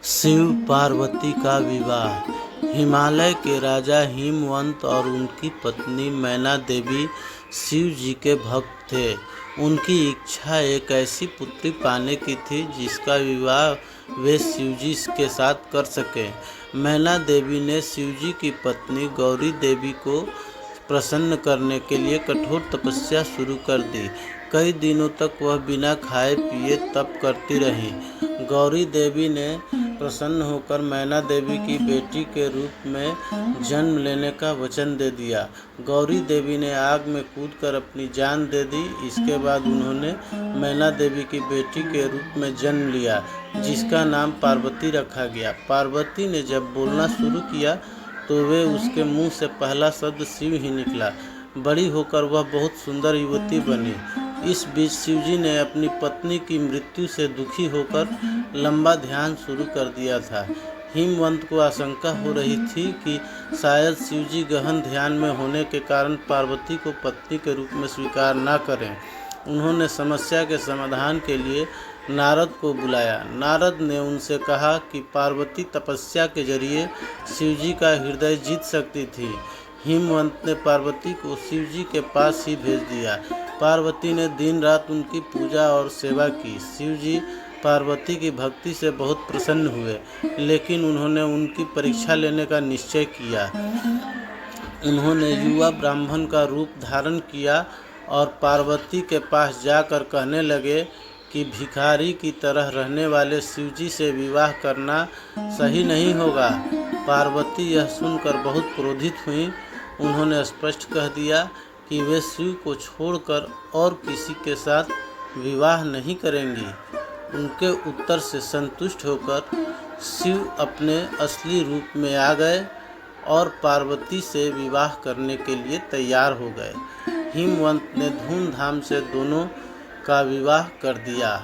शिव पार्वती का विवाह। हिमालय के राजा हिमवंत और उनकी पत्नी मैना देवी शिव जी के भक्त थे। उनकी इच्छा एक ऐसी पुत्री पाने की थी जिसका विवाह वे शिव जी के साथ कर सकें। मैना देवी ने शिव जी की पत्नी गौरी देवी को प्रसन्न करने के लिए कठोर तपस्या शुरू कर दी। कई दिनों तक वह बिना खाए पिए तप करती रहीं। गौरी देवी ने प्रसन्न होकर मैना देवी की बेटी के रूप में जन्म लेने का वचन दे दिया। गौरी देवी ने आग में कूदकर अपनी जान दे दी। इसके बाद उन्होंने मैना देवी की बेटी के रूप में जन्म लिया, जिसका नाम पार्वती रखा गया। पार्वती ने जब बोलना शुरू किया तो वे उसके मुंह से पहला शब्द शिव ही निकला। बड़ी होकर वह बहुत सुंदर युवती बनी। इस बीच शिवजी ने अपनी पत्नी की मृत्यु से दुखी होकर लंबा ध्यान शुरू कर दिया था। हिमवंत को आशंका हो रही थी कि शायद शिवजी गहन ध्यान में होने के कारण पार्वती को पत्नी के रूप में स्वीकार न करें। उन्होंने समस्या के समाधान के लिए नारद को बुलाया। नारद ने उनसे कहा कि पार्वती तपस्या के जरिए शिवजी का हृदय जीत सकती थी। हिमवंत ने पार्वती को शिवजी के पास ही भेज दिया। पार्वती ने दिन रात उनकी पूजा और सेवा की। शिवजी पार्वती की भक्ति से बहुत प्रसन्न हुए, लेकिन उन्होंने उनकी परीक्षा लेने का निश्चय किया। उन्होंने युवा ब्राह्मण का रूप धारण किया और पार्वती के पास जाकर कहने लगे कि भिखारी की तरह रहने वाले शिवजी से विवाह करना सही नहीं होगा। पार्वती यह सुनकर बहुत क्रोधित हुई। उन्होंने स्पष्ट कह दिया कि वे शिव को छोड़कर और किसी के साथ विवाह नहीं करेंगी। उनके उत्तर से संतुष्ट होकर शिव अपने असली रूप में आ गए और पार्वती से विवाह करने के लिए तैयार हो गए। हिमवंत ने धूमधाम से दोनों का विवाह कर दिया।